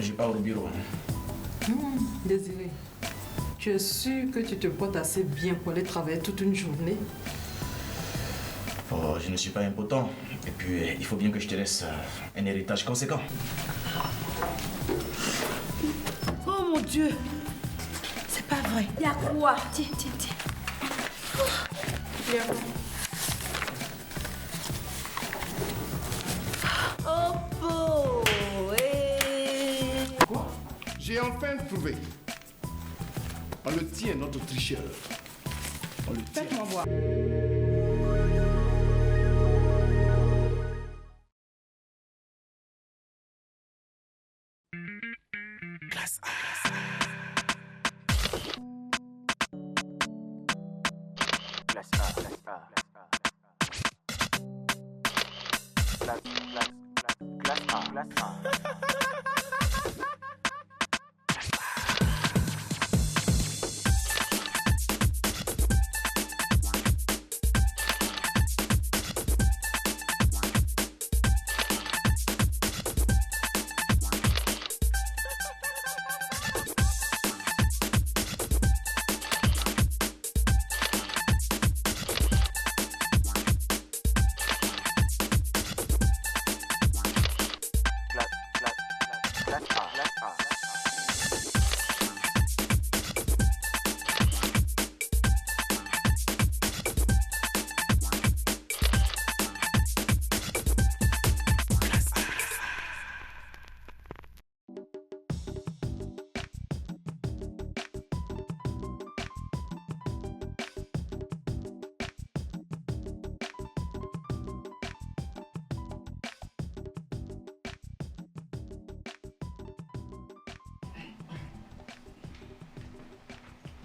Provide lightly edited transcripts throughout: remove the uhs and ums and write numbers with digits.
Je pars au bureau. Désiré, tu es sûr que tu te portes assez bien pour aller travailler toute une journée? Oh, je ne suis pas impotent. Et puis, il faut bien que je te laisse un héritage conséquent. Oh mon Dieu! C'est pas vrai. Il y a quoi? Tiens. Viens. Oh, beau! Quoi? J'ai enfin trouvé. On le tient, notre tricheur. On le tient. Faites-moi voir. Classe A. Classe A. Classe A.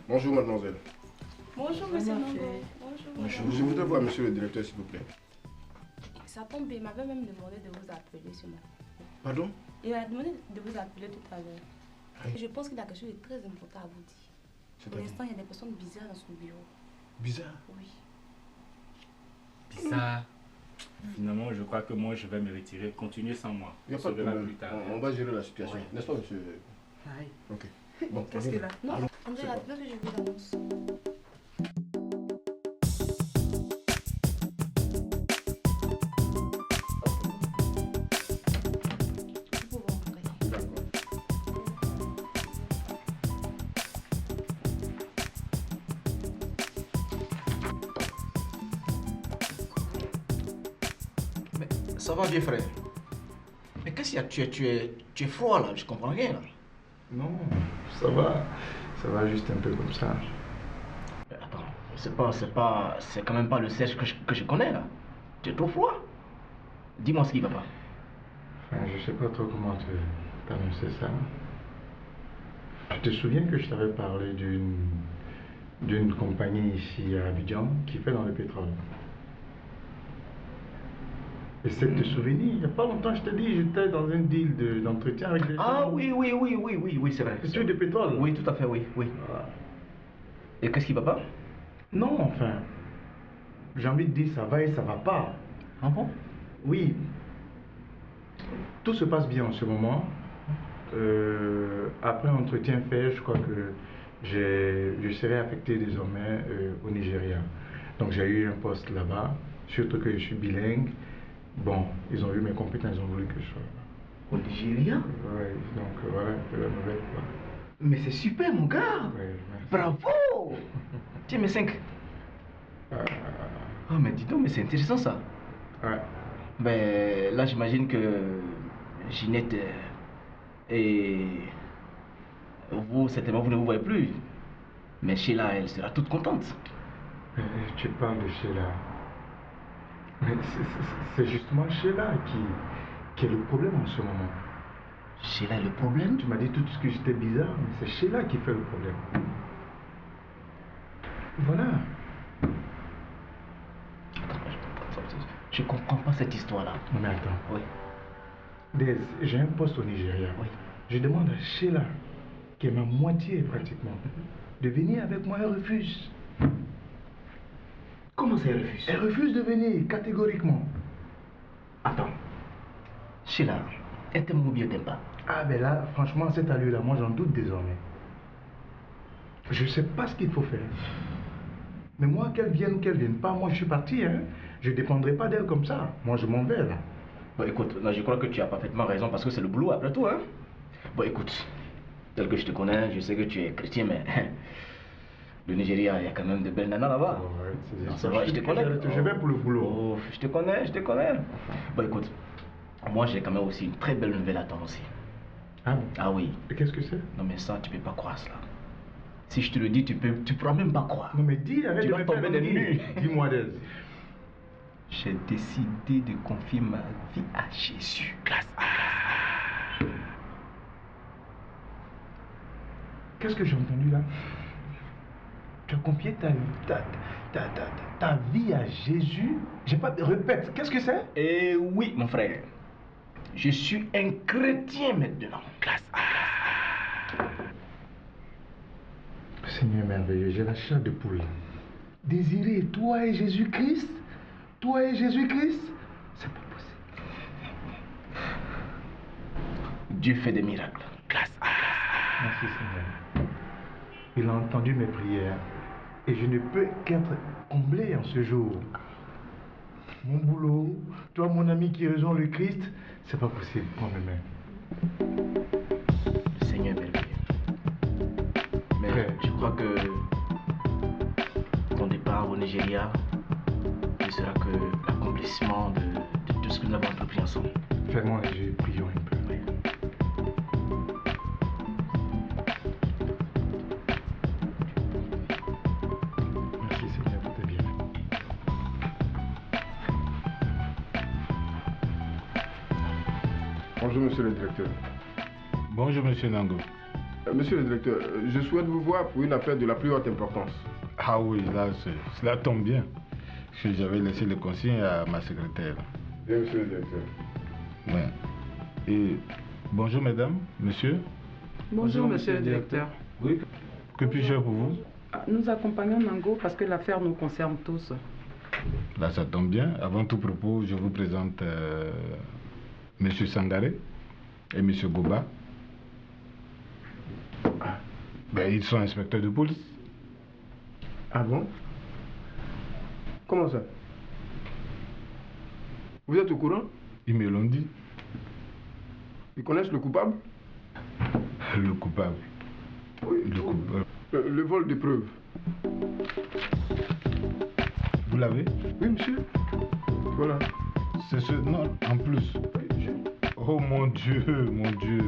Bonjour, mademoiselle. Bonjour, monsieur ma Nongo. fille. Bonjour. Je voudrais voir monsieur le directeur, s'il vous plaît. Ça tombe bien, il m'avait même demandé de vous appeler ce matin. Pardon? Il m'a demandé de vous appeler tout à l'heure. Oui. Je pense qu'il a quelque chose de très important à vous dire. Pour C'est-à-dire? l'instant, il y a des personnes bizarres dans son bureau. Bizarre. Oui. Bizarre. Finalement, je crois que moi, je vais me retirer. Continuez sans moi. Il n'y a On pas se de verra problème. plus tard. On va gérer la situation. Ouais. N'est-ce pas, monsieur? Aïe. Ok. Bon, Qu'est-ce qu'il a? Non, Allons. André, C'est la bon. place que je vous annonce. Vous pouvez entrer. D'accord. Mais ça va, vieux frère. Mais qu'est-ce qu'il y a? Tu es froid là, je comprends rien là. Non, ça va juste un peu comme ça. Mais attends, c'est quand même pas le Serge que je connais là. Tu es trop froid. Dis-moi ce qui va pas. Enfin, je sais pas trop comment t'annoncer ça. Tu te souviens que je t'avais parlé d'une compagnie ici à Abidjan qui fait dans le pétrole? Essaie de te souvenir, il n'y a pas longtemps, je t'ai dit, j'étais dans un deal d'entretien avec des Ah gens. oui, c'est vrai. C'est de pétrole? Oui, tout à fait, oui. Voilà. Et qu'est-ce qui va pas? Non, enfin, j'ai envie de dire ça va et ça va pas. Ah bon? Oui, tout se passe bien en ce moment. Après entretien fait, je crois que je serai affecté désormais au Nigeria. Donc j'ai eu un poste là-bas, surtout que je suis bilingue. Bon, ils ont vu mes compétences, ils ont voulu que je sois là. Au Nigeria? Ouais, donc voilà un peu la nouvelle quoi. Mais c'est super, mon gars! Ouais, merci. Bravo! Tiens, mes 5. Ah, mais dis donc, mais c'est intéressant ça. Ouais. Ben là, j'imagine que Ginette et vous, certainement, vous ne vous voyez plus. Mais Sheila, elle sera toute contente. Tu parles de Sheila. Mais c'est justement Sheila qui est le problème en ce moment. Sheila est le problème? Tu m'as dit tout ce que j'étais bizarre, mais c'est Sheila qui fait le problème. Voilà. Je comprends pas cette histoire-là. Mais attends. Oui. J'ai un poste au Nigeria. Oui. Je demande à Sheila, qui est ma moitié pratiquement, de venir avec moi. Elle refuse. Comment ça, elle refuse? Elle refuse de venir, catégoriquement. Attends. Sheila, elle t'aime ou bien t'aime pas? Ah ben là, franchement, cet allure-là, moi j'en doute désormais. Je ne sais pas ce qu'il faut faire. Mais moi, qu'elle vienne ou qu'elle vienne pas, moi je suis parti, hein. Je ne dépendrai pas d'elle comme ça. Moi je m'en vais là. Bon, écoute, là, je crois que tu as parfaitement raison parce que c'est le boulot après tout, hein. Bon, écoute, tel que je te connais, je sais que tu es chrétien, mais le Nigeria, il y a quand même de belles nanas là-bas. Ouais, C'est vrai, je te connais. Je vais pour le boulot. Oh, je te connais, je te connais. Bon, écoute, moi j'ai quand même aussi une très belle nouvelle à attendre aussi. Ah bon? Ah oui. Et qu'est-ce que c'est? Non, mais ça, tu peux pas croire cela. Si je te le dis, tu pourras même pas croire. Non mais dis, arrête Tu de vas me tomber faire des envie. nues. Dis-moi d'aise. J'ai décidé de confier ma vie à Jésus. Grâce à... Qu'est-ce que j'ai entendu là? Tu as confié ta vie à Jésus? J'ai pas... Répète, qu'est-ce que c'est? Eh oui, mon frère. Je suis un chrétien maintenant. Grâce à... Seigneur merveilleux, j'ai la chair de poule. Désiré, toi et Jésus-Christ? Toi et Jésus-Christ? C'est pas possible. Dieu fait des miracles. Grâce à... Merci Seigneur. Il a entendu mes prières et je ne peux qu'être comblé en ce jour. Mon boulot, toi mon ami qui rejoint le Christ, c'est pas possible pour mes mains. Le Seigneur est merveilleux. Mais Frère. je crois que ton départ au Nigeria ne sera que l'accomplissement de tout ce que nous avons entrepris ensemble. Fermons les yeux, prions un peu. Oui. Merci Seigneur, tout est bien. Bonjour, monsieur le directeur. Bonjour, monsieur Nango. Monsieur le directeur, je souhaite vous voir pour une affaire de la plus haute importance. Ah oui, là, cela tombe bien. Parce que j'avais laissé les consignes à ma secrétaire. Bien, monsieur le directeur. Ouais. Et bonjour, mesdames, monsieur. Bonjour, monsieur le directeur. Oui. Que puis-je faire pour vous? Nous accompagnons Nango parce que l'affaire nous concerne tous. Là, ça tombe bien. Avant tout propos, je vous présente monsieur Sangaré et monsieur Goba. Ben, ils sont inspecteurs de police. Ah bon? Comment ça? Vous êtes au courant? Ils me l'ont dit. Ils connaissent le coupable? Le coupable. Oui. Le coupable. Le vol de preuves. Vous l'avez? Oui, monsieur. Voilà. C'est ce... Non, en plus. Oh mon Dieu, mon Dieu.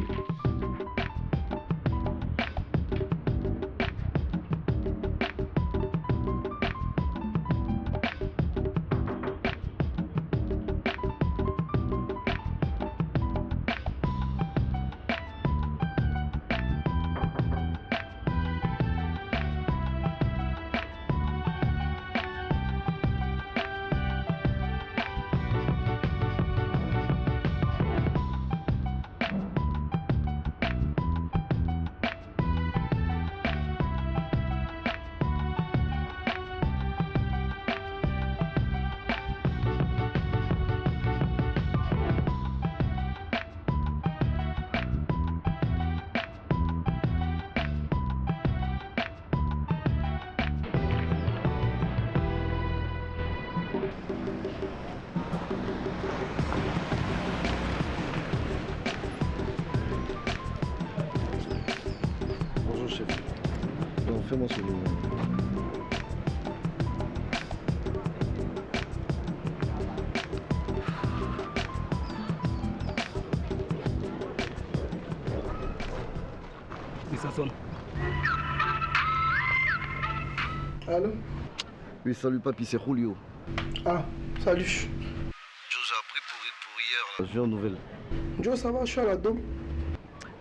Bonjour chef. Non, fais-moi ce numéro. Et ça sonne. Allô? Oui, salut papy, c'est Julio. Ah, salut. Joe, j'ai appris pour hier. Là. Je viens aux nouvelles. Joe, ça va, je suis à la dôme.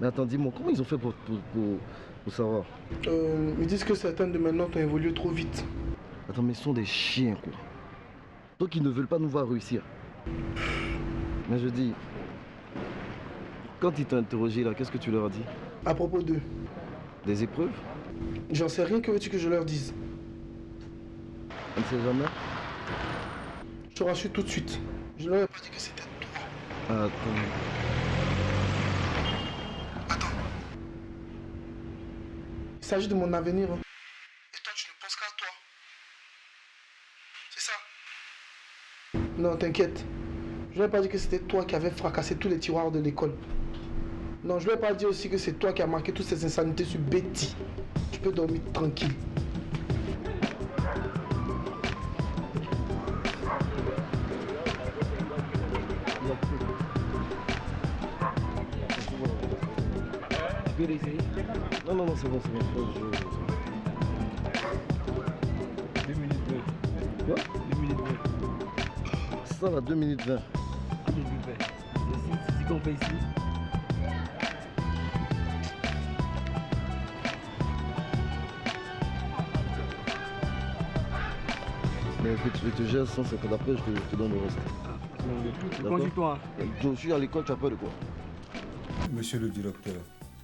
Mais attends, dis-moi, comment ils ont fait pour savoir? Ils disent que certaines de mes notes ont évolué trop vite. Attends, mais ils sont des chiens, quoi. Donc ils ne veulent pas nous voir réussir. Mais je dis, quand ils t'ont interrogé là, qu'est-ce que tu leur as dit? À propos d'eux. Des épreuves? J'en sais rien, que veux-tu que je leur dise? On ne sait jamais. Je te rassure tout de suite. Je leur ai pas dit que c'était toi. Attends. s'agit de mon avenir. Hein. Et toi, tu ne penses qu'à toi. C'est ça? Non, t'inquiète. Je ne vais pas dire que c'était toi qui avais fracassé tous les tiroirs de l'école. Non, je ne vais pas dire aussi que c'est toi qui as marqué toutes ces insanités sur Betty. Tu peux dormir tranquille. Tu peux réessayer? Non, non, non, c'est bon, c'est bon. 2 minutes 20. Quoi? 2 minutes 20. C'est ça là, 2 minutes 20. 2 minutes 20. C'est ce qu'on fait ici. Mais écoute, je te gère 150 après, je te donne le reste. Conduis-toi. Je suis à l'école, tu as peur de quoi? Monsieur le directeur,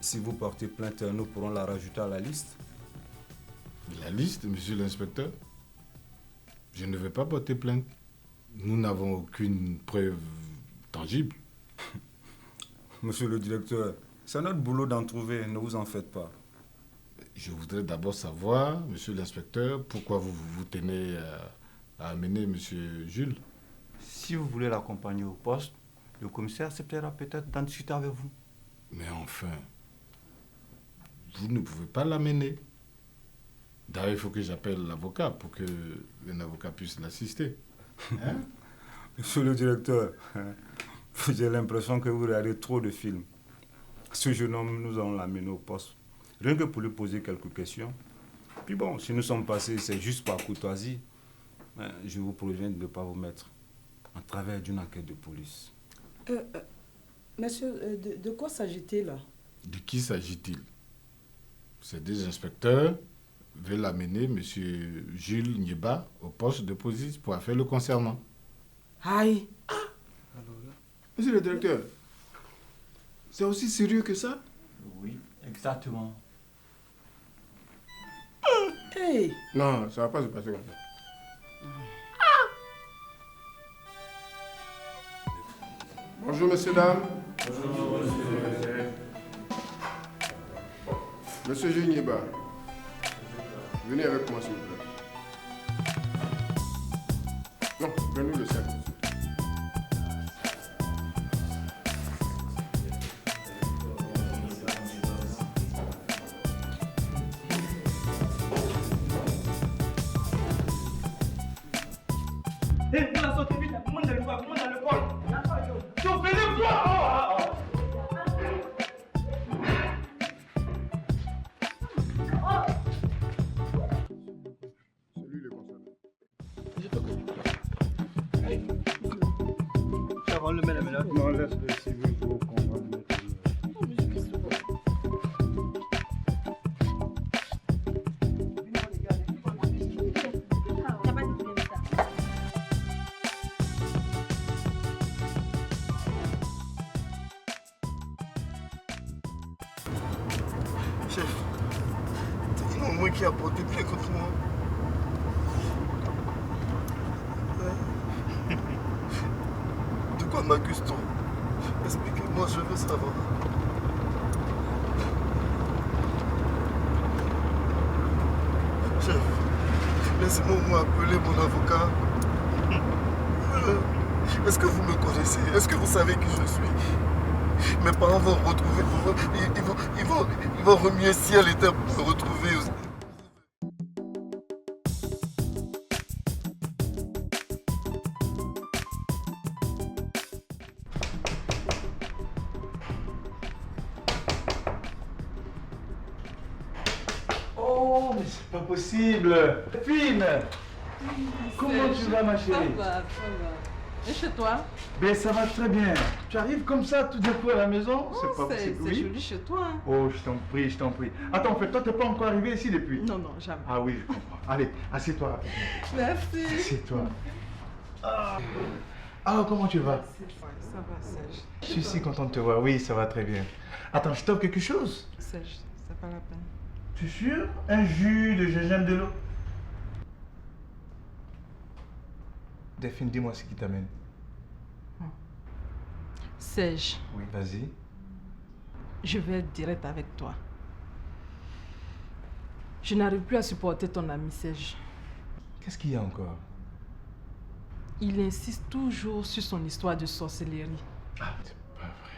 si vous portez plainte, nous pourrons la rajouter à la liste. La liste, monsieur l'inspecteur? Je ne vais pas porter plainte. Nous n'avons aucune preuve tangible. Monsieur le directeur, c'est notre boulot d'en trouver, ne vous en faites pas. Je voudrais d'abord savoir, monsieur l'inspecteur, pourquoi vous tenez à amener monsieur Jules. Si vous voulez l'accompagner au poste, le commissaire acceptera peut-être d'en discuter avec vous. Mais enfin, vous ne pouvez pas l'amener. D'ailleurs, il faut que j'appelle l'avocat pour que un avocat puisse l'assister. Hein? Monsieur le directeur, j'ai l'impression que vous regardez trop de films. Ce jeune homme, nous allons l'amener au poste. Rien que pour lui poser quelques questions. Puis bon, si nous sommes passés, c'est juste par courtoisie. Je vous préviens de ne pas vous mettre en travers d'une enquête de police. Monsieur, de quoi s'agit-il là? De qui s'agit-il? Ces deux inspecteurs veulent amener M. Jules Nyeba au poste de police pour affaire le concernant. Aïe! Monsieur le directeur, c'est aussi sérieux que ça? Oui, exactement. Hey! Non, ça ne va pas se passer comme ça. Bonjour, messieurs, dames. Bonjour, monsieur. Monsieur Jules Nyeba, venez avec moi, s'il vous plaît. Non, prenez-nous le sac. Hé, vous la sortez vite, comment dans le coin, comment dans le coin? Tu fais le quoi? Celui le concerné. Ça va, on le met là maintenant. Non, laisse-le si vous voulez qu'on va le mettre. Chef, c'est un moi qui a porté plainte contre moi. De quoi m'accuse-t-on? Expliquez-moi, je veux savoir. Chef, laissez-moi au moins appeler mon avocat. Est-ce que vous me connaissez? Est-ce que vous savez qui je suis? Mes parents vont me retrouver, ils vont remuer ciel et terre pour me retrouver. Oh, mais c'est pas possible! Fine! Comment tu vas, ma chérie? Ça va, ça va. Et chez toi? Ben, ça va très bien. Tu arrives comme ça tout d'un coup à la maison? C'est pas possible. C'est joli chez toi. Hein? Oh, je t'en prie, je t'en prie. Attends, en fait, toi, t'es pas encore arrivé ici depuis? Non, non, jamais. Ah oui, je comprends. Allez, assieds-toi rapidement. Merci. Assieds-toi. Alors, comment tu vas? Ça va, Serge. Je suis si content de te voir. Oui, ça va très bien. Attends, je t'offre quelque chose? Serge, c'est pas la peine. Tu es sûr? Un jus de gingembre de l'eau? Delphine, dis-moi ce qui t'amène. Serge. Oui, vas-y. Je vais être direct avec toi. Je n'arrive plus à supporter ton ami Serge. Qu'est-ce qu'il y a encore? Il insiste toujours sur son histoire de sorcellerie. Ah, c'est pas vrai.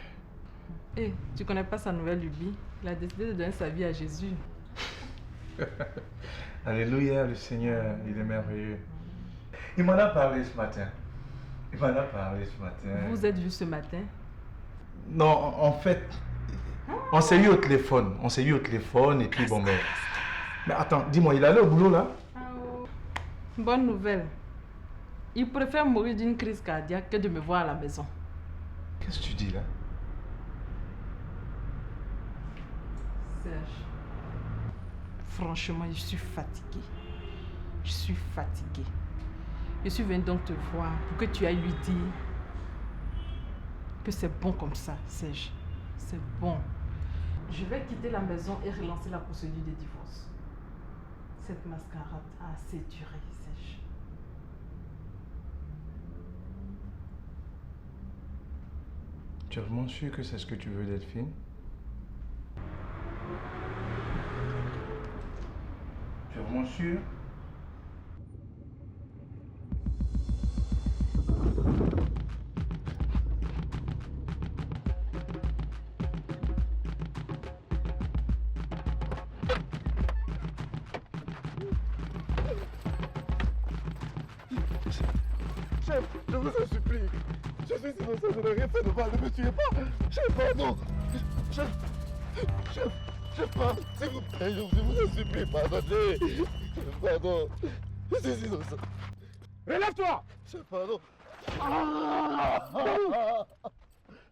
Eh, tu connais pas sa nouvelle lubie? Il a décidé de donner sa vie à Jésus. Alléluia, le Seigneur, il est merveilleux. Il m'en a parlé ce matin. Il m'en a parlé ce matin. Vous êtes vu ce matin? Non, en fait, on s'est eu au téléphone. On s'est eu au téléphone et puis bon, mais... Mais attends, dis-moi, il allait au boulot là? Bonne nouvelle. Il préfère mourir d'une crise cardiaque que de me voir à la maison. Qu'est-ce que tu dis là? Serge, franchement, je suis fatiguée. Je suis fatiguée. Je suis venue donc te voir pour que tu ailles lui dire que c'est bon comme ça, Serge. C'est bon. Je vais quitter la maison et relancer la procédure de divorce. Cette mascarade a assez duré, Serge. Tu es vraiment sûr que c'est ce que tu veux, Delphine? Tu es vraiment sûr? Chef, je vous en supplie. Je suis innocent, je n'ai rien fait de mal, ne me tuez pas. Chef, pardon. Chef, pardon. S'il vous plaît, je vous en supplie, pardonnez. Pardon. Je suis innocent. Relève-toi! Chef, pardon.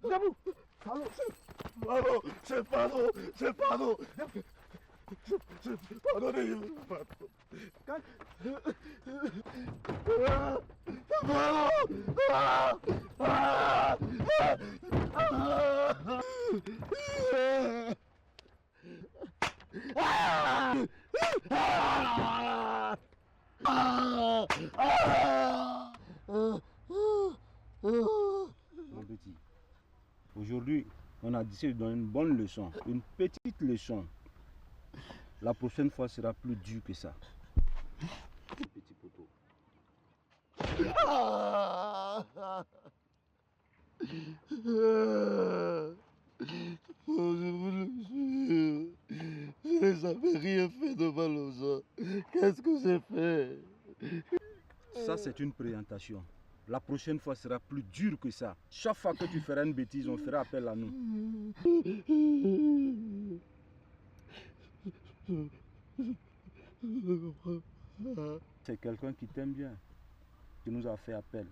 Debout! Pardon, chef, pardon. Pardonnez-moi, pardon. Mon petit, aujourd'hui, on a décidé de donner une bonne leçon, une petite leçon. La prochaine fois sera plus dur que ça. Petit poteau. Oh, je vous le jure, je n'ai jamais rien fait de mal aux gens. Qu'est-ce que j'ai fait? Ça, c'est une présentation. La prochaine fois sera plus dur que ça. Chaque fois que tu feras une bêtise, on fera appel à nous. C'est quelqu'un qui t'aime bien, qui nous a fait appel.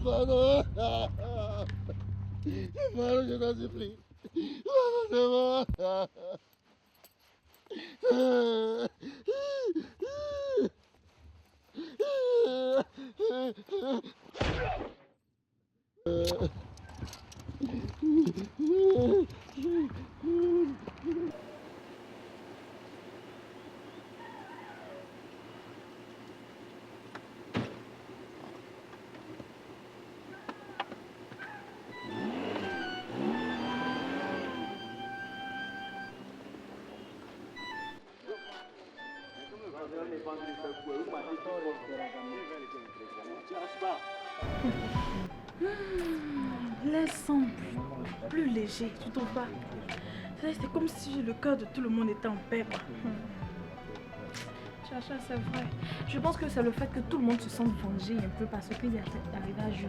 Pardon. Pardon, je t'en supplie. Pardon, c'est bon. L'air semble plus léger, tu trouves pas? C'est comme si le cœur de tout le monde était en paix, quoi. Chacha, c'est vrai. Je pense que c'est le fait que tout le monde se sente vengé un peu parce qu'il est arrivé à Jules.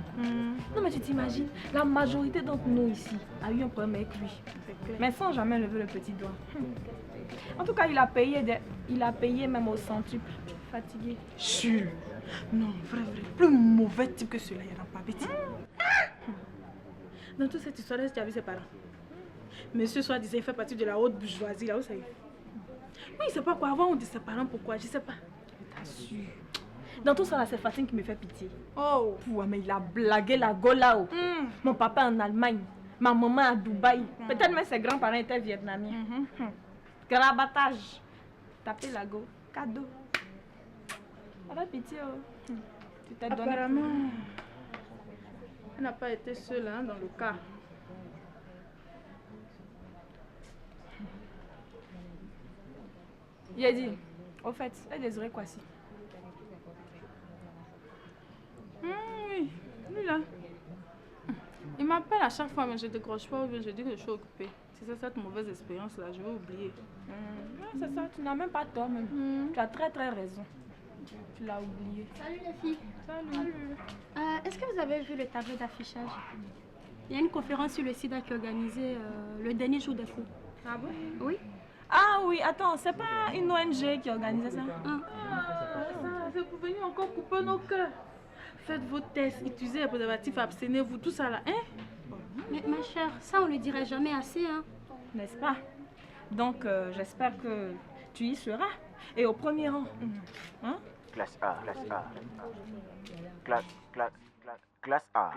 Non mais tu t'imagines, la majorité d'entre nous ici a eu un problème avec lui. Mais sans jamais lever le petit doigt. En tout cas, il a payé même au centuple. Fatigué. Jules. Non, vrai. Plus mauvais type que celui-là, il n'y en a pas, Betty. Dans toute cette histoire, tu as vu ses parents? Monsieur Soir disait qu'il fait partie de la haute bourgeoisie, là, où ça y est? Oui, c'est pas quoi. Avant, on dit ses parents, pourquoi? Je sais pas. Je t'assure. Dans tout ça, là, c'est Fatine qui me fait pitié. Oh! Ouais, mais il a blagué la Gola. Mon papa en Allemagne, ma maman à Dubaï. Peut-être même ses grands-parents étaient vietnamiens. Grabattage. Taper la go. Cadeau. Avec pitié, oh. Tu t'es donné. Apparemment, elle n'a pas été seule hein, dans le cas. Il a dit, au fait, elle désirait quoi si? Oui, lui là. Il m'appelle à chaque fois, mais je ne décroche pas ou bien je dis que je suis occupée. Si c'est cette mauvaise expérience là, je vais oublier. Ouais, c'est ça, tu n'as même pas tort même. Tu as très raison. Tu l'as oublié. Salut les filles. Salut. Est-ce que vous avez vu le tableau d'affichage? Il y a une conférence sur le sida qui est organisée le dernier jour des fous. Ah bon? Oui. Ah oui, attends, c'est pas une ONG qui organisait ça? Ça, c'est pour venir encore couper nos cœurs. Faites vos tests, utilisez les préservatifs, abstenez-vous, tout ça là, hein? Mais ma chère, ça on le dirait jamais assez, hein? N'est-ce pas? Donc, j'espère que tu y seras. Et au premier rang. Hein? Classe A. Classe A.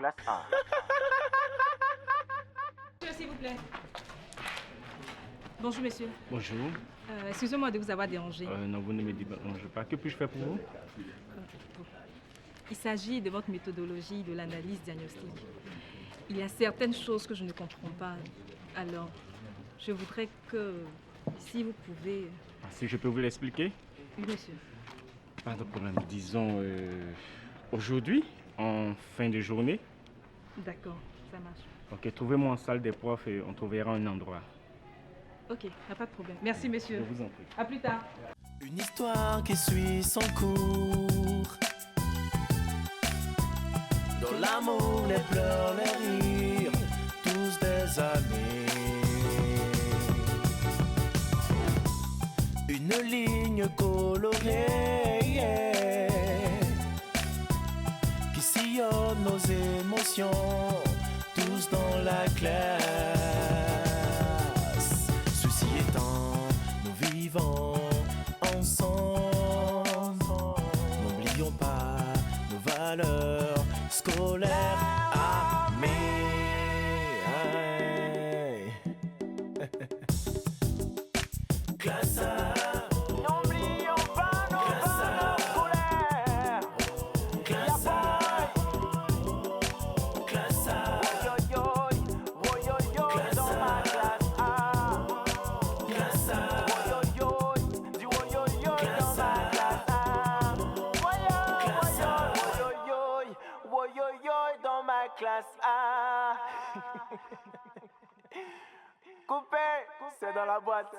S'il vous plaît. Bonjour, messieurs. Bonjour. Excusez-moi de vous avoir dérangé. Non, vous ne me dérangez pas. Que puis-je faire pour vous? Il s'agit de votre méthodologie de l'analyse diagnostique. Il y a certaines choses que je ne comprends pas. Alors, je voudrais que, si vous pouvez... Si je peux vous l'expliquer? Oui, monsieur. Pas de problème. Disons, aujourd'hui, en fin de journée. D'accord, ça marche. Ok, trouvez-moi en salle des profs et on trouvera un endroit. Ok, pas de problème. Merci, monsieur. Je vous en prie. À plus tard. Une histoire qui suit son cours. Dans l'amour, les pleurs, les rires, tous des amis. Une ligne colorée qui sillonne nos émotions, tous dans la classe. Ceci étant, nous vivons ensemble. N'oublions pas nos valeurs scolaires. Classe A. Classe A. Coupé, c'est dans la boîte.